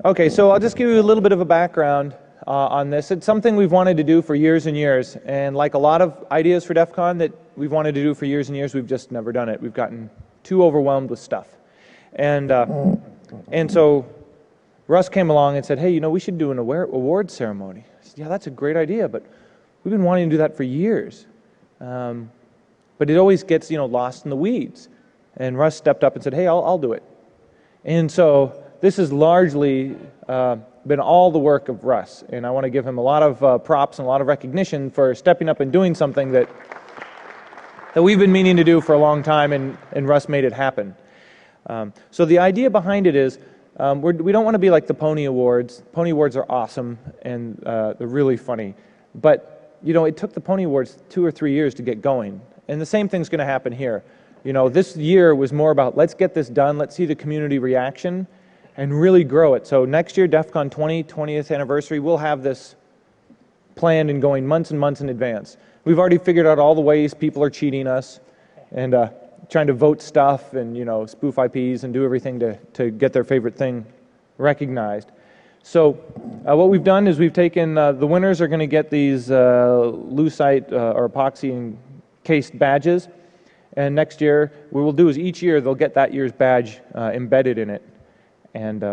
Okay, so I'll just give you a little bit of a background on this. It's something we've wanted to do for years and years, and like a lot of ideas for DEF CON that we've wanted to do for years and years, we've just never done it. We've gotten too overwhelmed with stuff. And so Russ came along and said, hey, we should do an award ceremony. I said, yeah, that's a great idea, but we've been wanting to do that for years. But it always gets, lost in the weeds. And Russ stepped up and said, hey, I'll do it. And so this has largely been all the work of Russ, and I want to give him a lot of props and a lot of recognition for stepping up and doing something that we've been meaning to do for a long time, and Russ made it happen. So the idea behind it is we don't want to be like the Pony Awards. Pony Awards are awesome, and they're really funny. But, it took the Pony Awards 2 or 3 years to get going, and the same thing's going to happen here. This year was more about let's get this done, let's see the community reaction, and really grow it. So next year, DEF CON 20th anniversary, we'll have this planned and going months and months in advance. We've already figured out all the ways people are cheating us and trying to vote stuff and spoof IPs and do everything to get their favorite thing recognized. So what we've done is we've taken, the winners are going to get these lucite or epoxy encased badges, and next year what we'll do is each year they'll get that year's badge embedded in it. And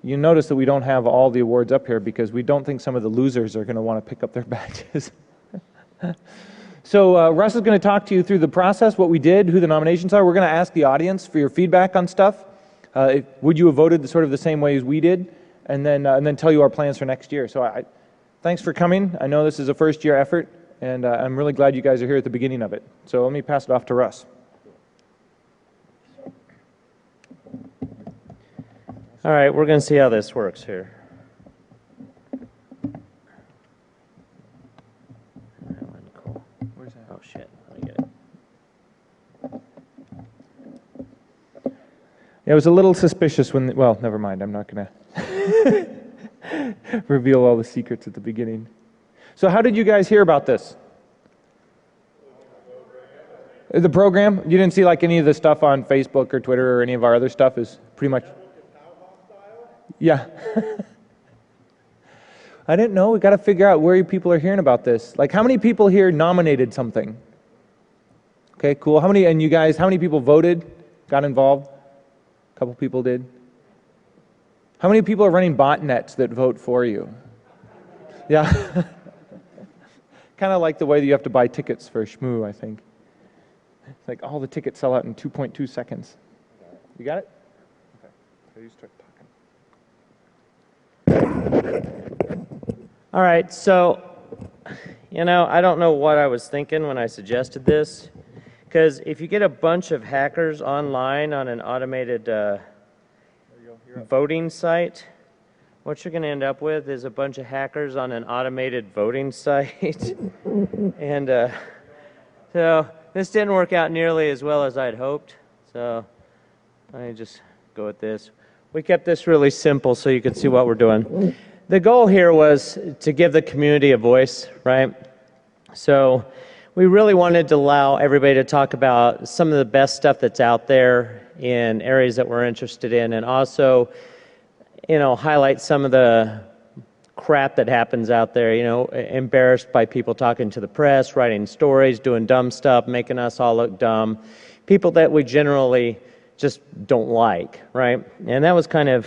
you notice that we don't have all the awards up here because we don't think some of the losers are going to want to pick up their badges. So Russ is going to talk to you through the process, what we did, who the nominations are. We're going to ask the audience for your feedback on stuff. Would you have voted sort of the same way as we did? And then tell you our plans for next year. So thanks for coming. I know this is a first-year effort, and I'm really glad you guys are here at the beginning of it. So let me pass it off to Russ. All right, we're going to see how this works here. Cool. Where's that? Oh, shit. Let me get it. It was a little suspicious when, well, never mind. I'm not going to reveal all the secrets at the beginning. So how did you guys hear about this? The program? You didn't see like any of the stuff on Facebook or Twitter or any of our other stuff is pretty much... Yeah. I didn't know. We've got to figure out where people are hearing about this. Like, how many people here nominated something? Okay, cool. How many people voted, got involved? A couple people did. How many people are running botnets that vote for you? Yeah. Kind of like the way that you have to buy tickets for Shmoo, I think. It's like all the tickets sell out in 2.2 seconds. You got it? Okay. So you start talking. All right, so, I don't know what I was thinking when I suggested this, because if you get a bunch of hackers online on an automated voting site, what you're going to end up with is a bunch of hackers on an automated voting site. And so this didn't work out nearly as well as I'd hoped, so I just go with this. We kept this really simple so you could see what we're doing. The goal here was to give the community a voice, right? So we really wanted to allow everybody to talk about some of the best stuff that's out there in areas that we're interested in, and also, highlight some of the crap that happens out there, embarrassed by people talking to the press, writing stories, doing dumb stuff, making us all look dumb. People that we generally just don't like, right? And that was kind of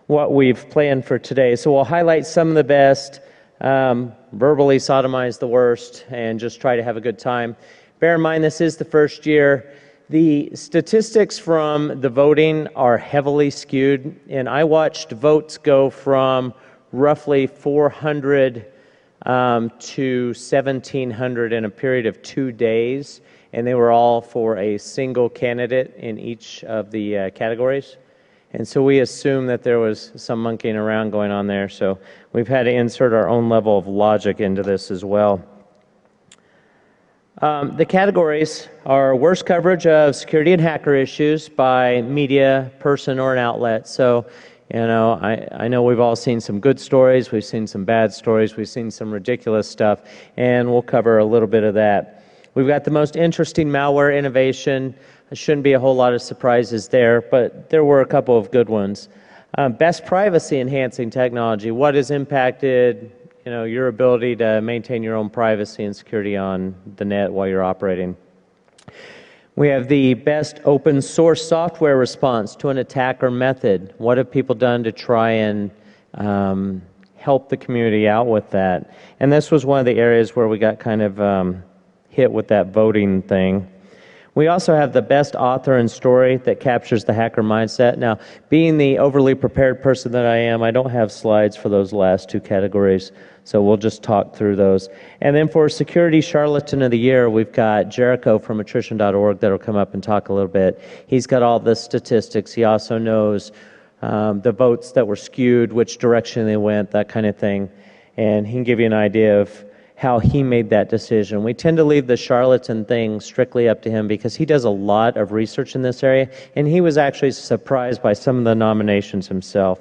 what we've planned for today. So we'll highlight some of the best, verbally sodomize the worst, and just try to have a good time. Bear in mind, this is the first year. The statistics from the voting are heavily skewed, and I watched votes go from roughly 400 to 1,700 in a period of 2 days, and they were all for a single candidate in each of the categories. And so we assume that there was some monkeying around going on there, so we've had to insert our own level of logic into this as well. The categories are worst coverage of security and hacker issues by media, person, or an outlet. So, I know we've all seen some good stories, we've seen some bad stories, we've seen some ridiculous stuff, and we'll cover a little bit of that. We've got the most interesting malware innovation. There shouldn't be a whole lot of surprises there, but there were a couple of good ones. Best privacy enhancing technology. What has impacted your ability to maintain your own privacy and security on the net while you're operating? We have the best open source software response to an attack or method. What have people done to try and help the community out with that? And this was one of the areas where we got kind of hit with that voting thing. We also have the best author and story that captures the hacker mindset. Now, being the overly prepared person that I am, I don't have slides for those last two categories, so we'll just talk through those. And then for Security Charlatan of the Year, we've got Jericho from attrition.org that'll come up and talk a little bit. He's got all the statistics. He also knows the votes that were skewed, which direction they went, that kind of thing. And he can give you an idea of how he made that decision. We tend to leave the charlatan thing strictly up to him because he does a lot of research in this area, and he was actually surprised by some of the nominations himself.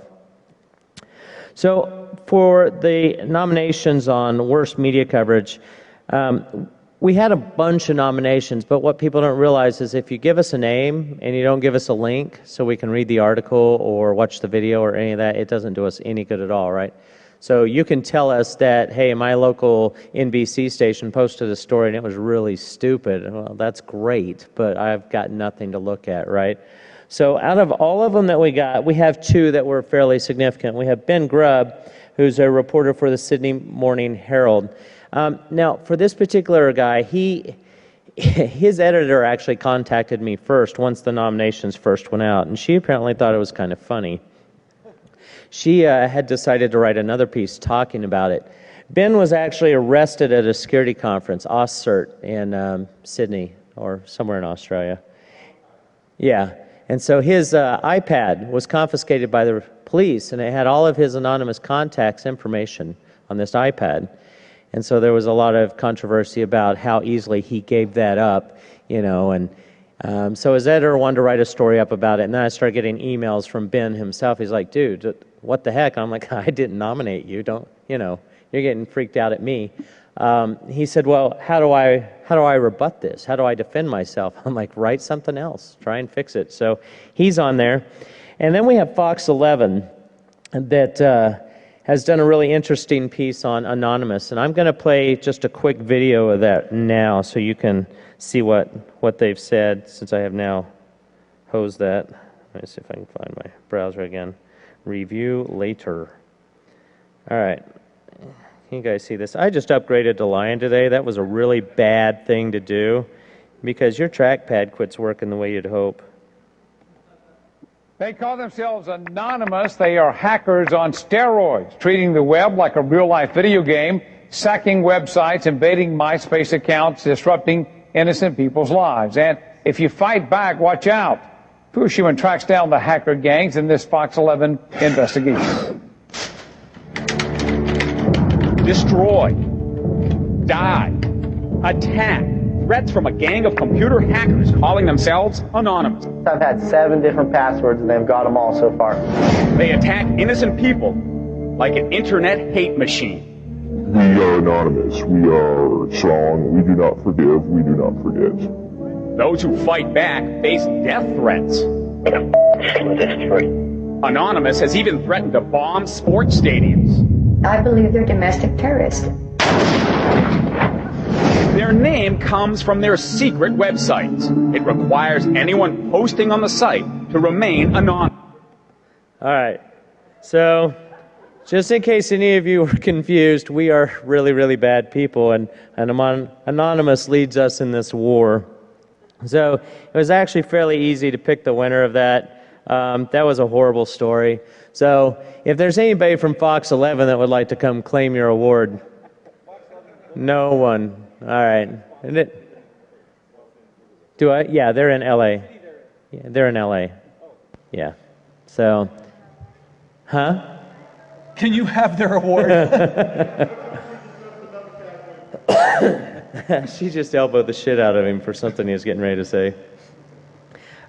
So for the nominations on worst media coverage, we had a bunch of nominations, but what people don't realize is if you give us a name and you don't give us a link so we can read the article or watch the video or any of that, it doesn't do us any good at all, right? So you can tell us that, hey, my local NBC station posted a story and it was really stupid. Well, that's great, but I've got nothing to look at, right? So out of all of them that we got, we have two that were fairly significant. We have Ben Grubb, who's a reporter for the Sydney Morning Herald. Now, for this particular guy, his editor actually contacted me first once the nominations first went out, and she apparently thought it was kind of funny. She had decided to write another piece talking about it. Ben was actually arrested at a security conference, AusCert, in Sydney or somewhere in Australia. Yeah, and so his iPad was confiscated by the police, and it had all of his anonymous contacts information on this iPad. And so there was a lot of controversy about how easily he gave that up, and so his editor wanted to write a story up about it, and then I started getting emails from Ben himself. He's like, dude, what the heck? I'm like, I didn't nominate you. You're getting freaked out at me. He said, well, how do I rebut this? How do I defend myself? I'm like, write something else. Try and fix it. So he's on there. And then we have Fox 11 that has done a really interesting piece on Anonymous. And I'm going to play just a quick video of that now so you can see what they've said, since I have now hosed that. Let me see if I can find my browser again. Review later. All right. Can you guys see this? I just upgraded to Lion today. That was a really bad thing to do because your trackpad quits working the way you'd hope. They call themselves Anonymous. They are hackers on steroids, treating the web like a real-life video game, sacking websites, invading MySpace accounts, disrupting innocent people's lives. And if you fight back, watch out. Fushman tracks down the hacker gangs in this Fox 11 investigation. Destroy, die, attack. Threats from a gang of computer hackers calling themselves Anonymous. I've had 7 different passwords and they've got them all so far. They attack innocent people like an internet hate machine. We are anonymous. We are strong. We do not forgive. We do not forget. Those who fight back face death threats. Anonymous has even threatened to bomb sports stadiums. I believe they're domestic terrorists. Their name comes from their secret websites. It requires anyone posting on the site to remain anonymous. All right. So, just in case any of you were confused, we are really, really bad people, and Anonymous leads us in this war. So it was actually fairly easy to pick the winner of that. That was a horrible story. So if there's anybody from Fox 11 that would like to come claim your award, no one. All right. Do I? Yeah, they're in LA. Yeah, they're in LA. Yeah. So, huh? Can you have their award? She just elbowed the shit out of him for something he was getting ready to say.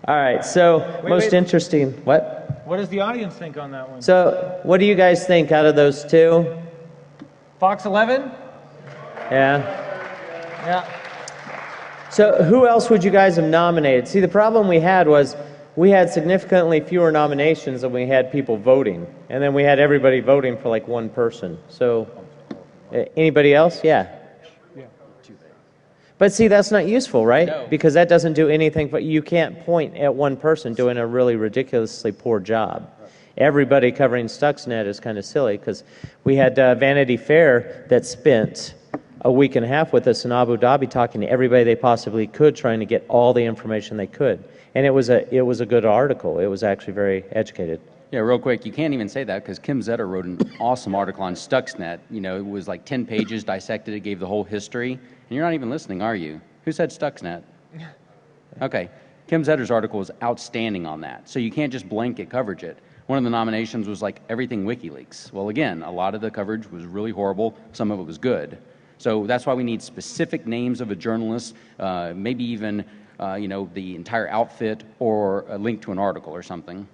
All right, so most interesting. What? What does the audience think on that one? So, what do you guys think out of those two? Fox 11? Yeah. Yeah. So, who else would you guys have nominated? See, the problem we had was we had significantly fewer nominations than we had people voting. And then we had everybody voting for like one person. So, anybody else? Yeah. But see, that's not useful, right? No. Because that doesn't do anything, but you can't point at one person doing a really ridiculously poor job. Everybody covering Stuxnet is kind of silly, because we had Vanity Fair that spent a week and a half with us in Abu Dhabi talking to everybody they possibly could, trying to get all the information they could. And it was a good article. It was actually very educated. Yeah, real quick, you can't even say that because Kim Zetter wrote an awesome article on Stuxnet. You know, it was like 10 pages, dissected it, gave the whole history. And you're not even listening, are you? Who said Stuxnet? Okay. Kim Zetter's article was outstanding on that. So you can't just blanket coverage it. One of the nominations was like everything WikiLeaks. Well, again, a lot of the coverage was really horrible. Some of it was good. So that's why we need specific names of a journalist, maybe even, you know, the entire outfit or a link to an article or something.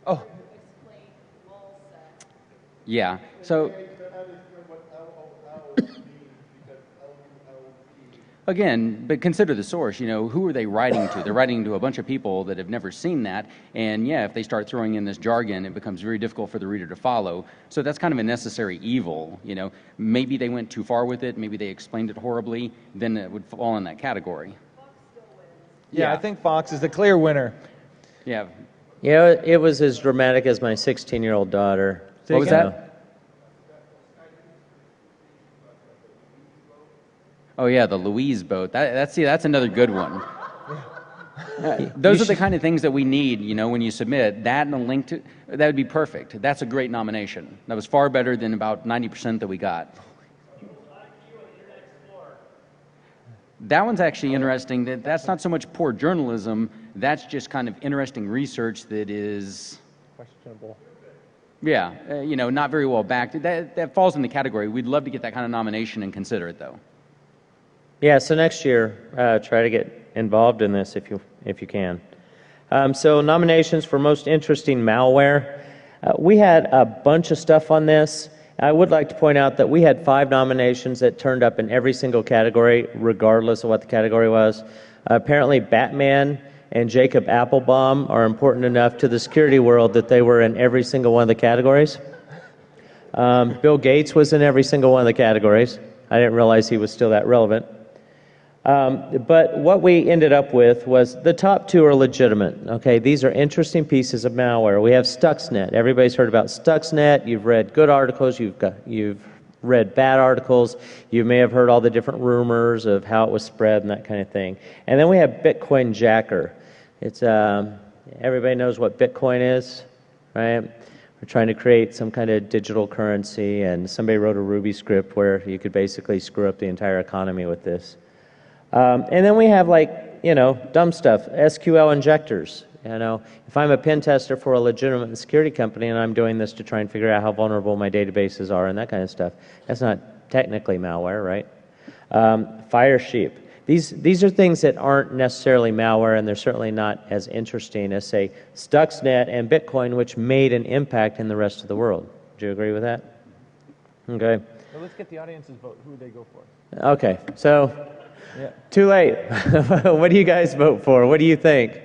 Oh. Yeah. So again, but consider the source. You know, who are they writing to? They're writing to a bunch of people that have never seen that. And yeah, if they start throwing in this jargon, it becomes very difficult for the reader to follow. So that's kind of a necessary evil. You know, maybe they went too far with it. Maybe they explained it horribly. Then it would fall in that category. Yeah, I think Fox is the clear winner. Yeah. Yeah, it was as dramatic as my 16-year-old daughter. What was that? Oh yeah, the Louise boat. That's another good one. Those are the kind of things that we need, you know, when you submit that and a link to that would be perfect. That's a great nomination. That was far better than about 90% that we got. That one's actually interesting. That's not so much poor journalism. That's just kind of interesting research that is Questionable. Yeah, you know, not very well backed. That falls in the category. We'd love to get that kind of nomination and consider it, though. Yeah, so next year, try to get involved in this if you can. So nominations for most interesting malware. We had a bunch of stuff on this. I would like to point out that we had 5 nominations that turned up in every single category, regardless of what the category was. Apparently, Batman and Jacob Applebaum are important enough to the security world that they were in every single one of the categories. Bill Gates was in every single one of the categories. I didn't realize he was still that relevant. But what we ended up with was the top 2 are legitimate. Okay, these are interesting pieces of malware. We have Stuxnet. Everybody's heard about Stuxnet. You've read good articles. You've read bad articles. You may have heard all the different rumors of how it was spread and that kind of thing. And then we have Bitcoin Jacker. It's everybody knows what Bitcoin is, right? We're trying to create some kind of digital currency, and somebody wrote a Ruby script where you could basically screw up the entire economy with this. And then we have, like, you know, dumb stuff, SQL injectors. You know, if I'm a pen tester for a legitimate security company and I'm doing this to try and figure out how vulnerable my databases are and that kind of stuff, that's not technically malware, right? Firesheep. These are things that aren't necessarily malware, and they're certainly not as interesting as, say, Stuxnet and Bitcoin, which made an impact in the rest of the world. Do you agree with that? Okay. Well, let's get the audience's vote. Who would they go for? Okay, so Yeah. too late. What do you guys vote for? What do you think?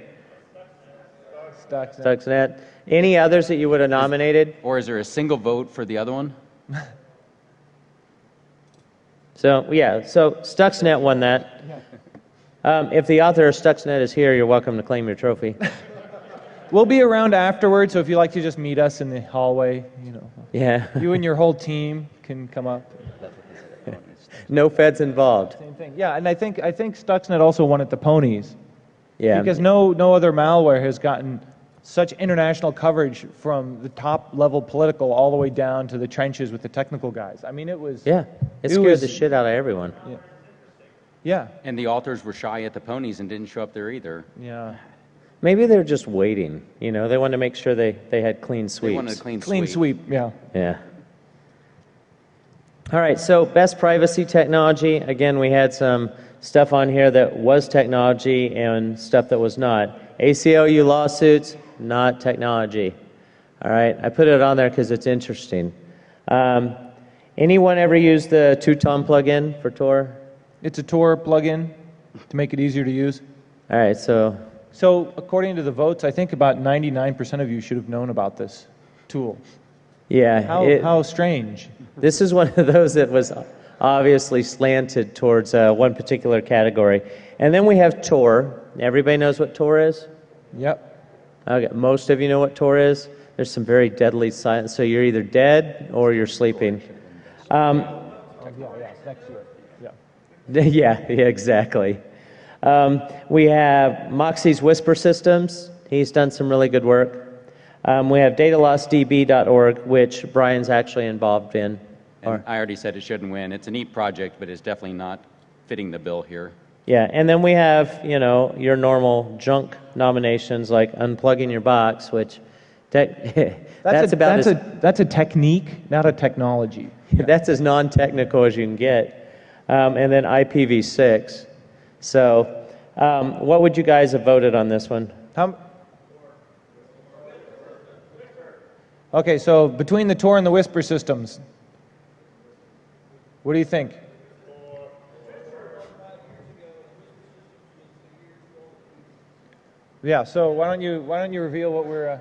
Stuxnet. Any others that you would have nominated? Or is there a single vote for the other one? So, yeah, so Stuxnet won that. If the author of Stuxnet is here, you're welcome to claim your trophy. We'll be around afterwards, so if you'd like to just meet us in the hallway, you know. Yeah. You and your whole team can come up. No feds involved. Same thing. Yeah, and I think Stuxnet also won at the ponies. Yeah. Because no other malware has gotten such international coverage from the top level political all the way down to the trenches with the technical guys. I mean, it was... Yeah, it scared the shit out of everyone. Yeah. Yeah. And the authors were shy at the ponies and didn't show up there either. Yeah. Maybe they're just waiting. You know, they wanted to make sure they had clean sweeps. They wanted a Clean sweep, yeah. Yeah. All right, so best privacy technology. Again, we had some stuff on here that was technology and stuff that was not. ACLU lawsuits, not technology. All right, I put it on there because it's interesting. Anyone ever use the Two-Tone plugin for Tor? It's a Tor plugin to make it easier to use. All right, so So according to the votes, I think about 99% of you should have known about this tool. yeah, How strange. this is one of those that was obviously slanted towards one particular category. And then we have Tor. Everybody knows what Tor is? Yep. Okay, most of you know what Tor is. There's some very deadly silence. So you're either dead or you're sleeping. Yeah, exactly. We have Moxie's Whisper Systems. He's done some really good work. We have datalossdb.org, which Brian's actually involved in. And I already said it shouldn't win. It's a neat project, but it's definitely not fitting the bill here. Yeah, and then we have, you know, your normal junk nominations like unplugging your box, which that's a technique, not a technology. that's as non-technical as you can get. And then IPv6. So what would you guys have voted on this one? Okay, so between the Tor and the Whisper systems, what do you think? Yeah, so why don't you reveal what we're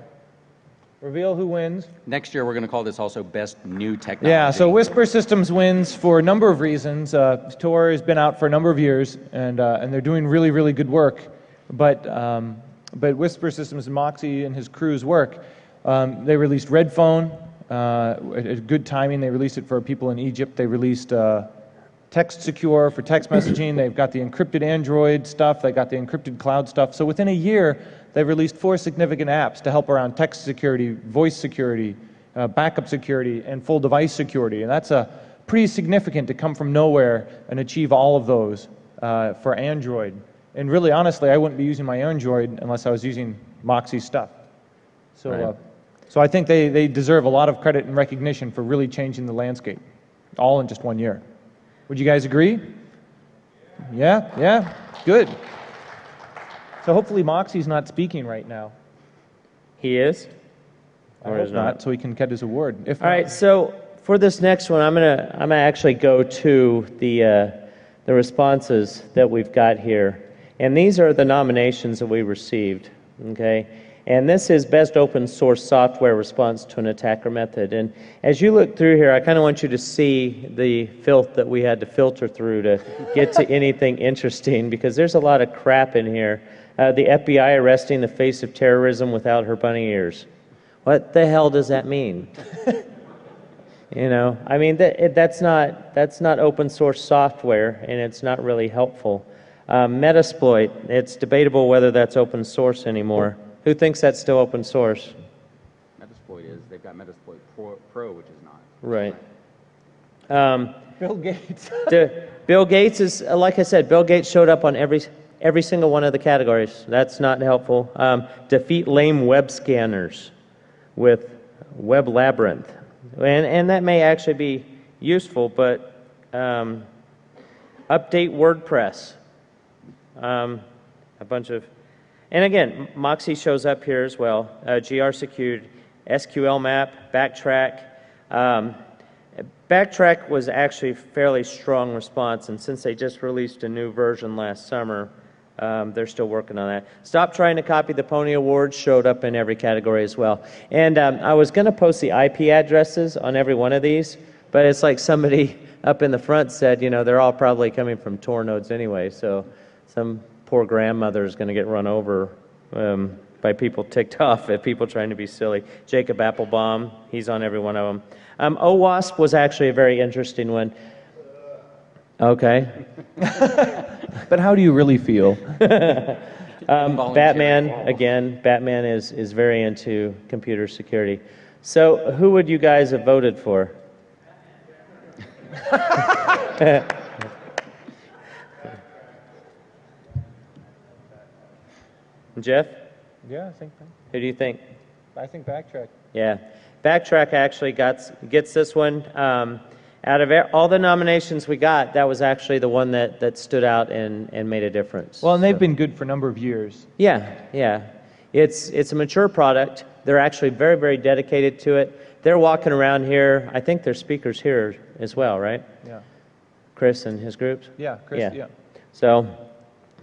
reveal who wins? Next year, we're going to call this also Best New Technology. Yeah, so Whisper Systems wins for a number of reasons. Tor has been out for a number of years, and they're doing really, really good work. But Whisper Systems and Moxie and his crew's work, they released Red Phone at good timing. They released it for people in Egypt. They released Text Secure for text messaging. They've got the encrypted Android stuff. They got the encrypted cloud stuff. So within a year, they've released 4 significant apps to help around text security, voice security, backup security, and full device security. And that's pretty significant to come from nowhere and achieve all of those for Android. And really, honestly, I wouldn't be using my Android unless I was using Moxie's stuff. So, Right. So I think they deserve a lot of credit and recognition for really changing the landscape, all in just 1 year. Would you guys agree? Yeah, good. So hopefully Moxie's not speaking right now. He is? I hope not, so he can get his award. If All right, so for this next one, I'm gonna actually go to the responses that we've got here, and these are the nominations that we received. Okay, and this is best open source software response to an attacker method. And as you look through here, I kind of want you to see the filth that we had to filter through to get to anything interesting, because there's a lot of crap in here. The FBI arresting the face of terrorism without her bunny ears. What the hell does that mean? You know, I mean, that's not open source software, and it's not really helpful. Metasploit, it's debatable whether that's open source anymore. Who thinks that's still open source? Metasploit is. They've got Metasploit Pro, which is not. Right. Bill Gates. Bill Gates is, like I said, Bill Gates showed up on every single one of the categories. That's not helpful. Defeat lame web scanners with Web Labyrinth. And that may actually be useful, but update WordPress. A bunch of, and again, Moxie shows up here as well. GR secured, SQL map, Backtrack. Backtrack was actually a fairly strong response, and since they just released a new version last summer, they're still working on that. Stop Trying to Copy the Pony Awards showed up in every category as well. And I was going to post the IP addresses on every one of these, but it's like somebody up in the front said, you know, they're all probably coming from Tor nodes anyway, so some poor grandmother is going to get run over by people ticked off at people trying to be silly. Jacob Applebaum, he's on every one of them. OWASP was actually a very interesting one. Okay. But how do you really feel? Batman, again, Batman is very into computer security. So who would you guys have voted for? Jeff? Yeah, I think. Who do you think? I think Backtrack. Yeah. Backtrack actually gets this one. Out of all the nominations we got, that was actually the one that stood out and made a difference. Well, and they've been good for a number of years. Yeah. It's a mature product. They're actually very, very dedicated to it. They're walking around here. I think they're speakers here as well, right? Yeah. Chris and his groups? Yeah, Chris, yeah. So,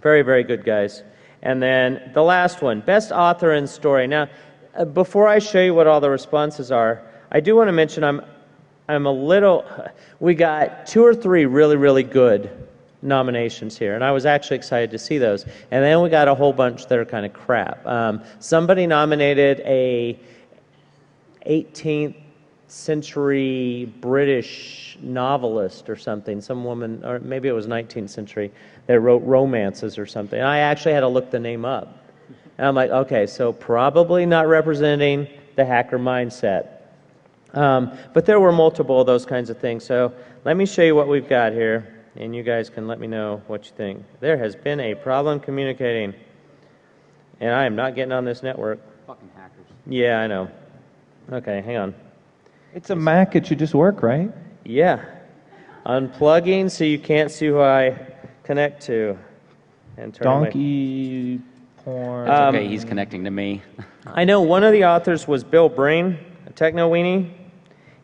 very, very good guys. And then the last one, best author and story. Now, before I show you what all the responses are, I do want to mention we got 2 or 3 really, really good nominations here, and I was actually excited to see those. And then we got a whole bunch that are kind of crap. Somebody nominated a 18th century British novelist or something, some woman, or maybe it was 19th century, that wrote romances or something. And I actually had to look the name up. And I'm like, okay, so probably not representing the hacker mindset. But there were multiple of those kinds of things. So let me show you what we've got here, and you guys can let me know what you think. There has been a problem communicating, and I am not getting on this network. Fucking hackers. Yeah, I know. Okay, hang on. It's a Mac, it should just work, right? Yeah. Unplugging so you can't see who I connect to. And turn my- Donkey porn. Okay, he's connecting to me. I know one of the authors was Bill Breen, a techno weenie.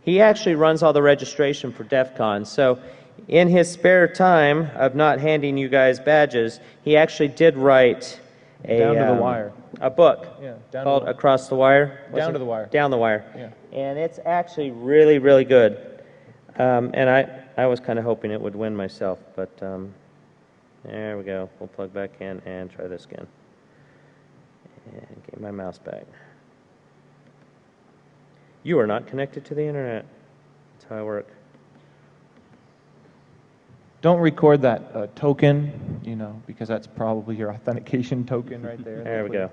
He actually runs all the registration for DEFCON. So in his spare time of not handing you guys badges, he actually did write Down to the wire. a book Yeah, down to called the- Across the Wire. Down to the wire. Down the Wire. Yeah. And it's actually really, really good. And I was kind of hoping it would win myself, but there we go. We'll plug back in and try this again. And get my mouse back. You are not connected to the internet. That's how I work. Don't record that token, because that's probably your authentication token right there. There we go.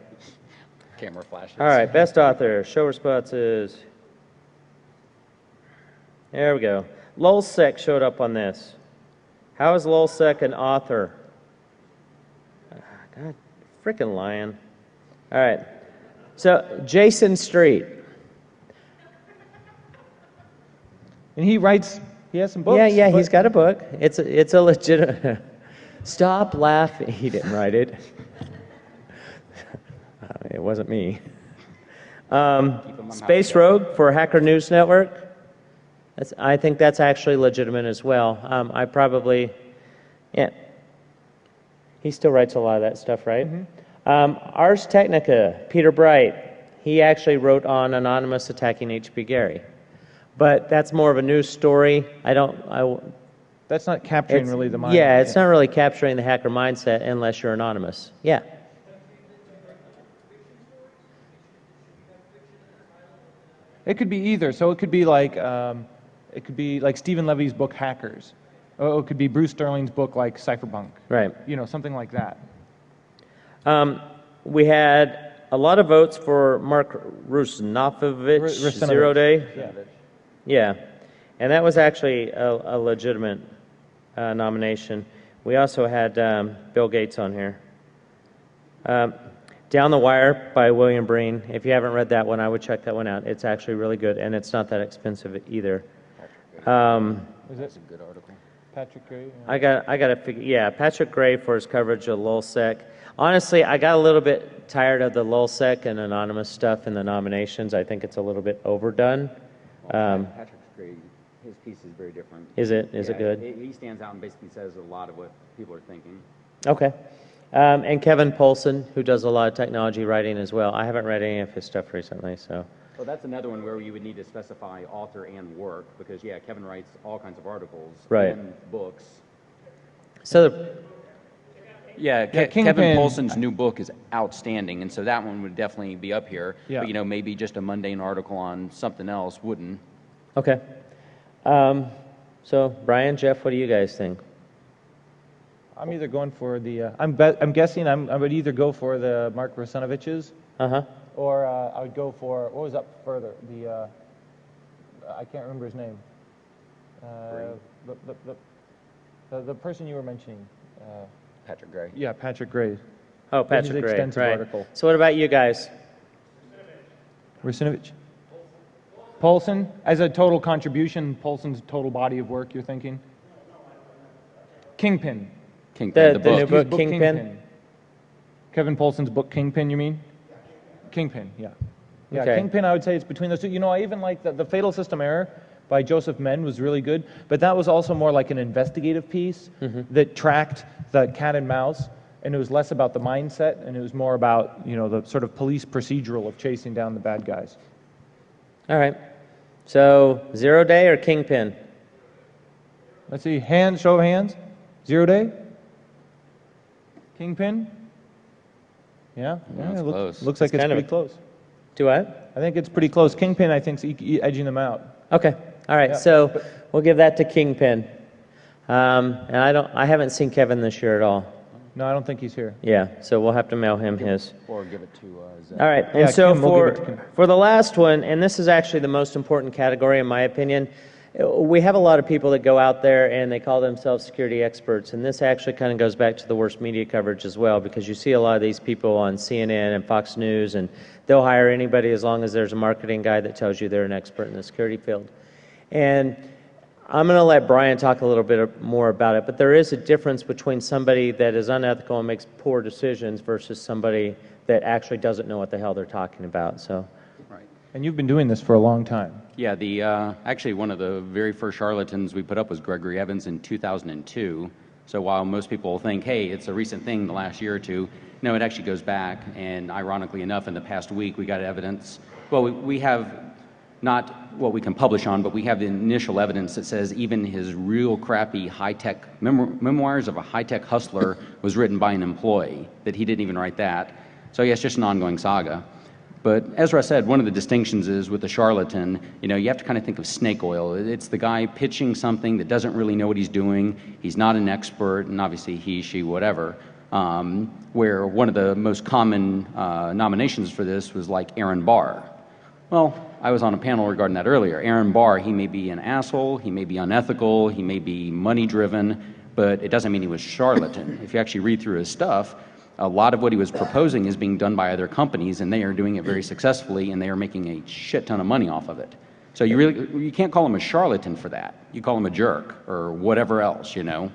Camera flashes. All right, best author. Show responses. There we go. Lulsec showed up on this. How is Lulsec an author? God, frickin' lying. All right. So, Jason Street. And he has some books. Yeah, but- he's got a book. It's a legitimate. Stop laughing. He didn't write it. It wasn't me. Space Rogue for Hacker News Network. I think that's actually legitimate as well. He still writes a lot of that stuff, right? Ars Technica, Peter Bright. He actually wrote on Anonymous attacking H.B. Gary. But that's more of a news story. That's not capturing really the mind. Yeah, it's not really capturing the hacker mindset unless you're anonymous. Yeah. It could be either. So it could be like Stephen Levy's book Hackers. Or it could be Bruce Sterling's book like Cypherpunk. Right. Something like that. We had a lot of votes for Mark Rusnafovich, Zero Day. Yeah. Yeah, and that was actually a legitimate nomination. We also had Bill Gates on here. Down the Wire by William Breen. If you haven't read that one, I would check that one out. It's actually really good, and it's not that expensive either. Is it That's a good article. Patrick Gray? I got to figure. Yeah, Patrick Gray for his coverage of Lulsec. Honestly, I got a little bit tired of the Lulsec and anonymous stuff in the nominations. I think it's a little bit overdone. Patrick's great. His piece is very different. Is it? Is it good? He stands out and basically says a lot of what people are thinking. Okay. And Kevin Polson, who does a lot of technology writing as well. I haven't read any of his stuff recently, so. Well, that's another one where you would need to specify author and work because, Kevin writes all kinds of articles Right. and books. So Kevin Kingpin- Polson's new book is outstanding, and so that one would definitely be up here. Yeah. But, maybe just a mundane article on something else wouldn't. okay. So Brian, Jeff, what do you guys think? I'm either going for the. I'm guessing I would either go for the Mark Rusanovich's, or I would go for what was up further. The I can't remember his name. The person you were mentioning. Patrick Gray. Yeah, Patrick Gray. Oh, His Patrick Gray. extensive Right. article. So what about you guys? Rusinovich. Polson, as a total contribution, Polson's total body of work, you're thinking? Kingpin. Kingpin, The the new book. book, Kingpin? Kevin Polson's book Kingpin, you mean? Kingpin, yeah. Yeah, Okay. Kingpin, I would say it's between those two. You know, I even like the Fatal System Error by Joseph Menn was really good, but that was also more like an investigative piece that tracked the cat and mouse, and it was less about the mindset, and it was more about, you know, the sort of police procedural of chasing down the bad guys. All right. So 0 Day or Kingpin? Let's see, hands, show of hands. 0 Day? Kingpin? Yeah, That's it close. looks like it's kind of pretty a- close. Do what? I think it's pretty close. Kingpin, I think, is edging them out. Okay. All right. Yeah. So we'll give that to Kingpin. And I haven't seen Kevin this year at all. No, I don't think he's here. Yeah. So we'll have to mail him his. Or give it to Zach. All right. And Yeah, so Kim, we'll give it to Kim. for the last one, and this is actually the most important category in my opinion, we have a lot of people that go out there and they call themselves security experts, and this actually kind of goes back to the worst media coverage as well, because you see a lot of these people on CNN and Fox News, and they'll hire anybody as long as there's a marketing guy that tells you they're an expert in the security field. And I'm going to let Brian talk a little bit more about it, but there is a difference between somebody that is unethical and makes poor decisions versus somebody that actually doesn't know what the hell they're talking about. So, Right. And you've been doing this for a long time. Yeah, actually one of the very first charlatans we put up was Gregory Evans in 2002. So while most people think, hey, it's a recent thing the last year or two, no, it actually goes back. And ironically enough, in the past week, we got evidence. Well, we have not what we can publish on, but we have the initial evidence that says even his real crappy high-tech memoirs of a high-tech hustler was written by an employee, that he didn't even write that. So yeah, it's just an ongoing saga. But Ezra said, one of the distinctions is with the charlatan, you know, you have to kind of think of snake oil. It's the guy pitching something that doesn't really know what he's doing. He's not an expert, and obviously he, she, whatever. Where one of the most common nominations for this was like Aaron Barr. Well, I was on a panel regarding that earlier. Aaron Barr, he may be an asshole, he may be unethical, he may be money-driven, but it doesn't mean he was charlatan. If you actually read through his stuff, a lot of what he was proposing is being done by other companies, and they are doing it very successfully, and they are making a shit ton of money off of it. So you can't call him a charlatan for that. You call him a jerk or whatever else, you know.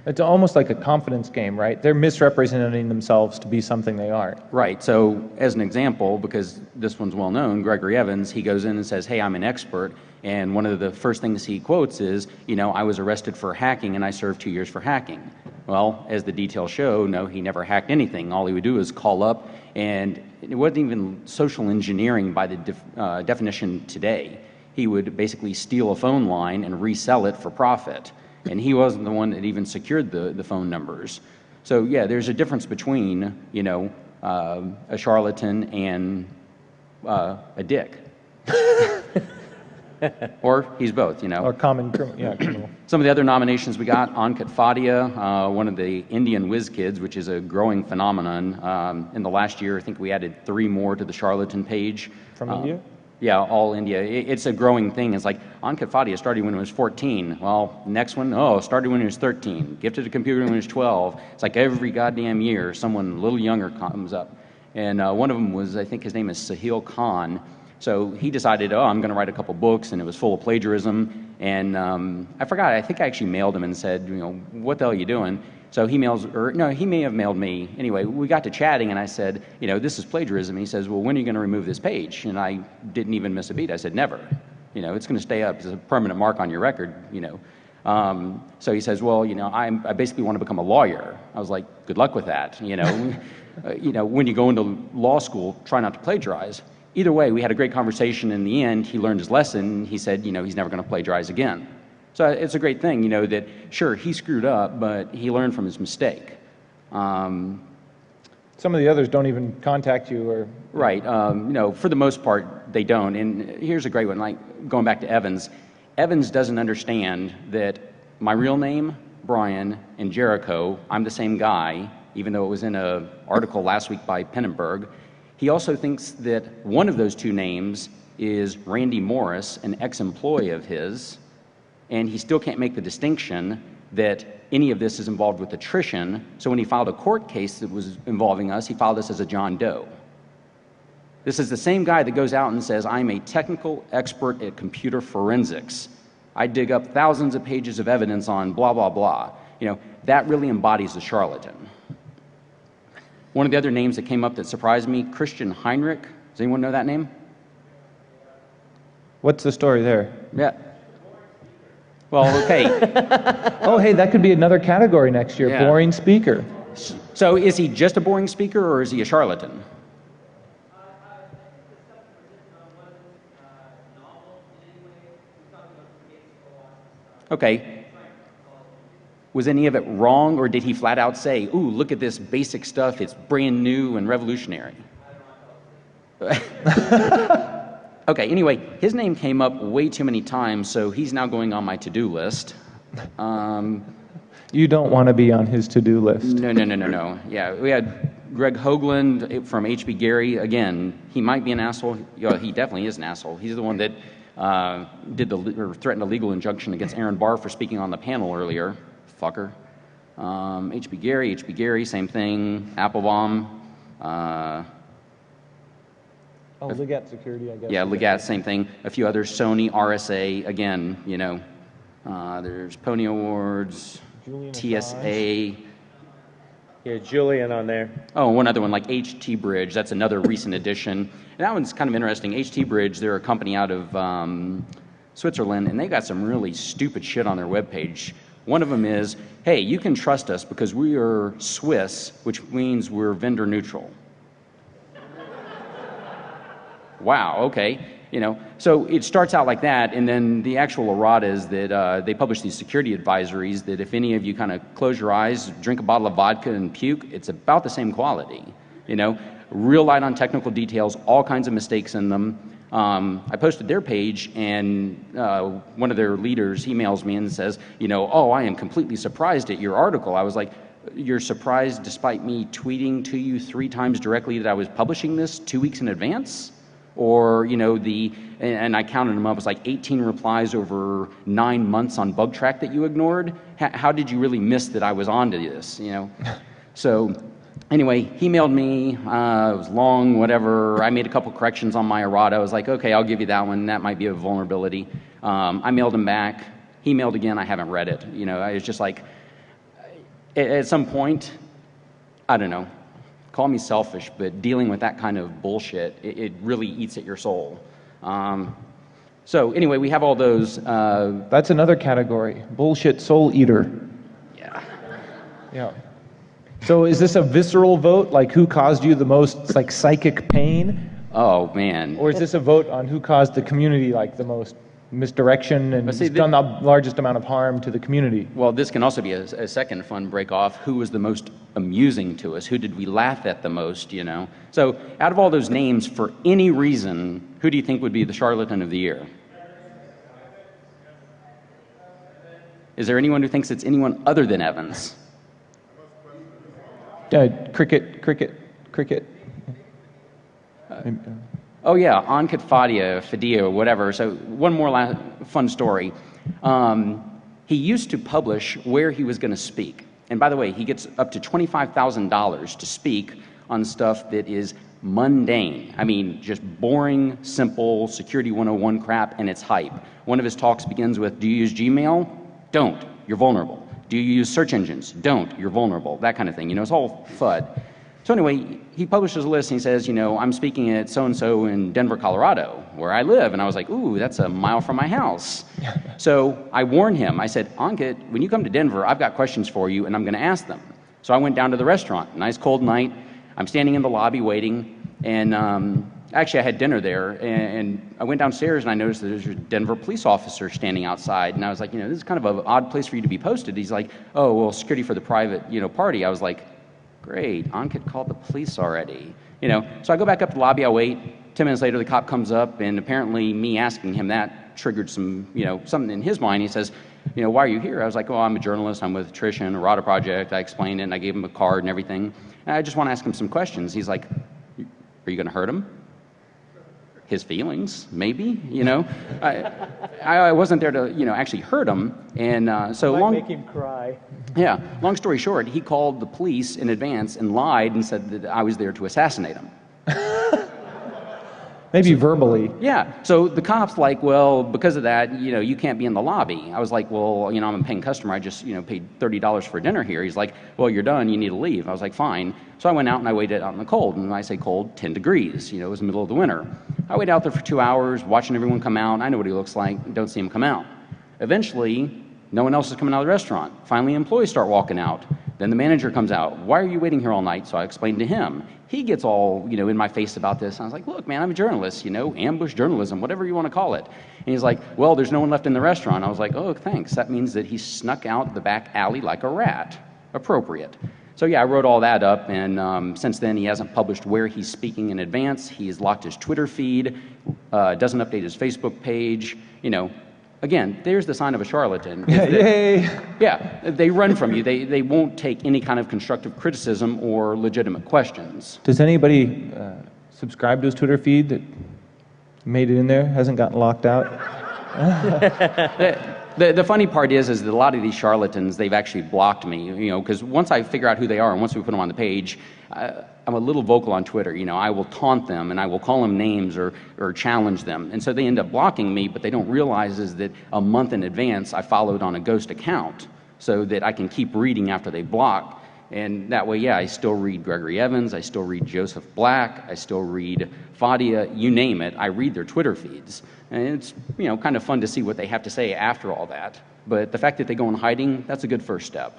It's almost like a confidence game, right? They're misrepresenting themselves to be something they aren't. Right. So as an example, because this one's well known, Gregory Evans, he goes in and says, hey, I'm an expert. And one of the first things he quotes is, you know, I was arrested for hacking and I served 2 years for hacking. Well, as the details show, no, he never hacked anything. All he would do is call up, and it wasn't even social engineering by the definition today. He would basically steal a phone line and resell it for profit. And he wasn't the one that even secured the phone numbers. So yeah, there's a difference between, you know, a charlatan and a dick. Or he's both, you know. Or criminal. Some of the other nominations we got, Ankit Fadia, one of the Indian whiz kids, which is a growing phenomenon. In the last year, I think we added 3 more to the charlatan page. From India? Yeah, all India. It's a growing thing. It's like Ankit Fadia started when he was 14. Well, next one, started when he was 13. Gifted a computer when he was 12. It's like every goddamn year, someone a little younger comes up. And one of them was, I think his name is Sahil Khan. So he decided, I'm going to write a couple books, and it was full of plagiarism. And I forgot, I think I actually mailed him and said, you know, what the hell are you doing? So he may have mailed me. Anyway, we got to chatting, and I said, you know, this is plagiarism. And he says, well, when are you going to remove this page? And I didn't even miss a beat. I said, never. You know, it's going to stay up. It's a permanent mark on your record, you know. So he says, well, you know, I basically want to become a lawyer. I was like, good luck with that. You know, you know, when you go into law school, try not to plagiarize. Either way, we had a great conversation. In the end, he learned his lesson. He said, you know, he's never going to plagiarize again. So it's a great thing, you know, that sure, he screwed up, but he learned from his mistake. Some of the others don't even contact you or... Right. You know, for the most part, they don't. And here's a great one, like going back to Evans. Evans doesn't understand that my real name, Brian, and Jericho, I'm the same guy, even though it was in an article last week by Pennenberg. He also thinks that one of those 2 names is Randy Morris, an ex-employee of his, and he still can't make the distinction that any of this is involved with attrition. So when he filed a court case that was involving us, he filed us as a John Doe. This is the same guy that goes out and says, I'm a technical expert at computer forensics. I dig up thousands of pages of evidence on blah, blah, blah. You know, that really embodies the charlatan. One of the other names that came up that surprised me, Christian Heinrich. Does anyone know that name? What's the story there? Yeah. Well, okay. Oh, hey, that could be another category next year, Yeah. boring speaker. So is he just a boring speaker or is he a charlatan? Okay. Was any of it wrong, or did he flat out say, ooh, look at this basic stuff, it's brand new and revolutionary? Okay, anyway, his name came up way too many times, so he's now going on my to-do list. You don't want to be on his to-do list. No. Yeah, we had Greg Hoagland from HB Gary. Again, he might be an asshole. Yeah, he definitely is an asshole. He's the one that threatened a legal injunction against Aaron Barr for speaking on the panel earlier. Fucker. HB Gary, same thing. Applebaum. Legat Security, I guess. Yeah, Legat, same thing. A few others. Sony, RSA. Again, there's Pony Awards, Julian TSA. Yeah, Julian on there. Oh, one other one, like HT Bridge. That's another recent addition. And that one's kind of interesting. HT Bridge, they're a company out of Switzerland, and they got some really stupid shit on their webpage. One of them is, hey, you can trust us because we are Swiss, which means we're vendor neutral. Wow, okay. So it starts out like that, and then the actual errata is that they publish these security advisories that if any of you kind of close your eyes, drink a bottle of vodka and puke, it's about the same quality. Real light on technical details, all kinds of mistakes in them. I posted their page, and one of their leaders emails me and says, oh, I am completely surprised at your article. I was like, you're surprised despite me tweeting to you 3 times directly that I was publishing this 2 weeks in advance? Or, and I counted them up, it was like 18 replies over 9 months on bug track that you ignored. How did you really miss that I was onto this, So anyway, he mailed me, it was long, whatever. I made a couple corrections on my errata. I was like, okay, I'll give you that one. That might be a vulnerability. I mailed him back. He mailed again. I haven't read it. I was just like, at some point, I don't know. Call me selfish, but dealing with that kind of bullshit, it really eats at your soul. So anyway, we have all those. That's another category, bullshit soul eater. Yeah. So is this a visceral vote, like who caused you the most psychic pain? Oh, man. Or is this a vote on who caused the community the most misdirection and done the largest amount of harm to the community? Well, this can also be a second fun break-off. Who was the most amusing to us? Who did we laugh at the most, So out of all those names, for any reason, who do you think would be the charlatan of the year? Is there anyone who thinks it's anyone other than Evans? Cricket. Oh yeah, Ankit Fadia, whatever. So one more fun story. He used to publish where he was going to speak. And by the way, he gets up to $25,000 to speak on stuff that is mundane. I mean, just boring, simple Security 101 crap, and it's hype. One of his talks begins with, do you use Gmail? Don't. You're vulnerable. Do you use search engines? Don't. You're vulnerable. That kind of thing. It's all FUD. So anyway, he publishes a list and he says, I'm speaking at so-and-so in Denver, Colorado, where I live. And I was like, ooh, that's a mile from my house. So I warned him. I said, Ankit, when you come to Denver, I've got questions for you and I'm going to ask them. So I went down to the restaurant. Nice cold night. I'm standing in the lobby waiting. And actually, I had dinner there. And I went downstairs and I noticed that there's a Denver police officer standing outside. And I was like, this is kind of an odd place for you to be posted. He's like, oh, well, security for the private, party. I was like, great, Ankit called the police already. So I go back up to the lobby, I wait. 10 minutes later, the cop comes up, and apparently me asking him that triggered some, something in his mind. He says, why are you here? I was like, oh, I'm a journalist. I'm with Trish and Errata Project. I explained it, and I gave him a card and everything. And I just want to ask him some questions. He's like, are you going to hurt him? His feelings, maybe, I wasn't there to, actually hurt him. And so make him cry. Yeah, long story short, he called the police in advance and lied and said that I was there to assassinate him. Maybe verbally. Yeah. So the cop's like, well, because of that, you can't be in the lobby. I was like, well, I'm a paying customer. I just, paid $30 for dinner here. He's like, well, you're done. You need to leave. I was like, fine. So I went out and I waited out in the cold. And when I say cold, 10 degrees. It was the middle of the winter. I waited out there for 2 hours, watching everyone come out. I know what he looks like. Don't see him come out. Eventually, no one else is coming out of the restaurant. Finally, employees start walking out. Then the manager comes out. Why are you waiting here all night? So I explained to him. He gets all, in my face about this. I was like, look, man, I'm a journalist, ambush journalism, whatever you want to call it. And he's like, well, there's no one left in the restaurant. I was like, oh, thanks. That means that he snuck out the back alley like a rat. Appropriate. So yeah, I wrote all that up, and since then he hasn't published where he's speaking in advance. He's locked his Twitter feed, doesn't update his Facebook page, Again, there's the sign of a charlatan. Yay! Yeah, they run from you. They won't take any kind of constructive criticism or legitimate questions. Does anybody subscribe to his Twitter feed that made it in there, hasn't gotten locked out? The funny part is that a lot of these charlatans, they've actually blocked me, because once I figure out who they are and once we put them on the page, I'm a little vocal on Twitter. I will taunt them and I will call them names or challenge them. And so they end up blocking me, but they don't realize is that a month in advance I followed on a ghost account so that I can keep reading after they block. And that way, yeah, I still read Gregory Evans, I still read Joseph Black, I still read Fadia, you name it, I read their Twitter feeds. And it's, kind of fun to see what they have to say after all that. But the fact that they go in hiding, that's a good first step.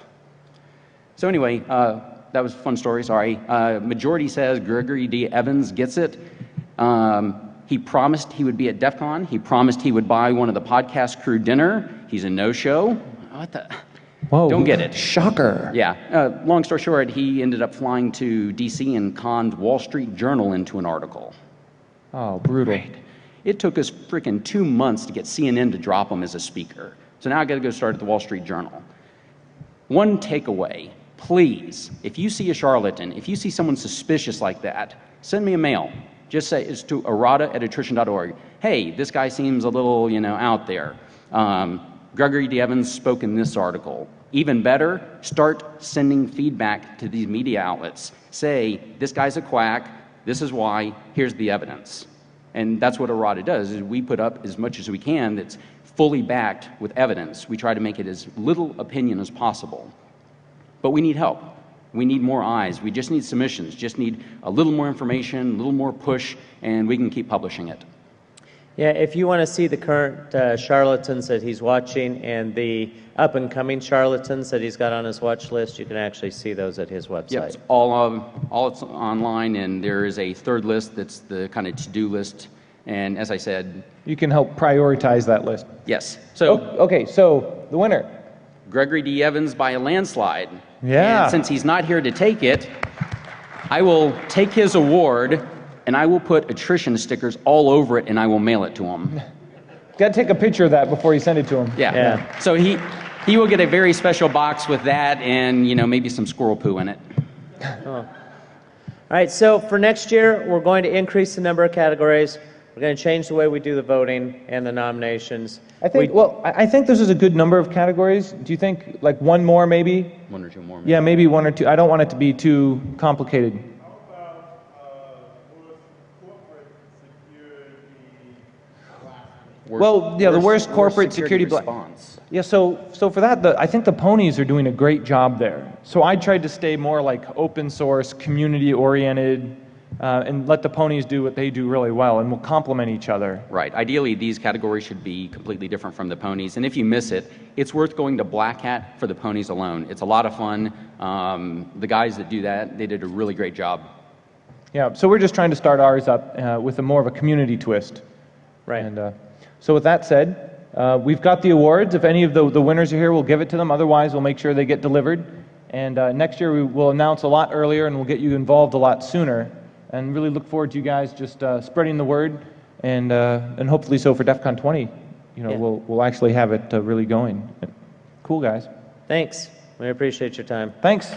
So anyway, that was a fun story, sorry. Majority says Gregory D. Evans gets it. He promised he would be at DEFCON. He promised he would buy one of the podcast crew dinner. He's a no-show. What the? Whoa. Don't get it. Shocker. Yeah. Long story short, he ended up flying to D.C. and conned Wall Street Journal into an article. Oh, brutal. Right. It took us freaking 2 months to get CNN to drop him as a speaker. So now I got to go start at the Wall Street Journal. One takeaway, please, if you see a charlatan, if you see someone suspicious like that, send me a mail. Just say it's to errata@attrition.org. Hey, this guy seems a little, out there. Gregory D. Evans spoke in this article. Even better, start sending feedback to these media outlets. Say, this guy's a quack, this is why, here's the evidence. And that's what errata does, is we put up as much as we can that's fully backed with evidence. We try to make it as little opinion as possible. But we need help. We need more eyes. We just need submissions, just need a little more information, a little more push, and we can keep publishing it. Yeah, if you want to see the current charlatans that he's watching and the up-and-coming charlatans that he's got on his watch list, you can actually see those at his website. Yep, it's all it's online, and there is a third list that's the kind of to-do list. And as I said, you can help prioritize that list. Yes. So okay, so the winner. Gregory D. Evans by a landslide. Yeah. And since he's not here to take it, I will take his award and I will put attrition stickers all over it and I will mail it to him. Got to take a picture of that before you send it to him. Yeah. So he will get a very special box with that and, maybe some squirrel poo in it. Oh. All right, so for next year, we're going to increase the number of categories. We're going to change the way we do the voting and the nominations. I think this is a good number of categories. Do you think like one more maybe? One or two more. Yeah, maybe one or two. I don't want it to be too complicated. The worst corporate security response. Yeah, so for that, I think the ponies are doing a great job there. So I tried to stay more like open source, community oriented, and let the ponies do what they do really well, and we'll complement each other. Right. Ideally, these categories should be completely different from the ponies. And if you miss it, it's worth going to Black Hat for the ponies alone. It's a lot of fun. The guys that do that, they did a really great job. Yeah, so we're just trying to start ours up with more of a community twist. Right. And so with that said, we've got the awards. If any of the winners are here, we'll give it to them. Otherwise, we'll make sure they get delivered. And next year, we will announce a lot earlier, and we'll get you involved a lot sooner. And really look forward to you guys just spreading the word, and hopefully so for DEFCON 20, we'll actually have it really going. Cool, guys. Thanks. We appreciate your time. Thanks.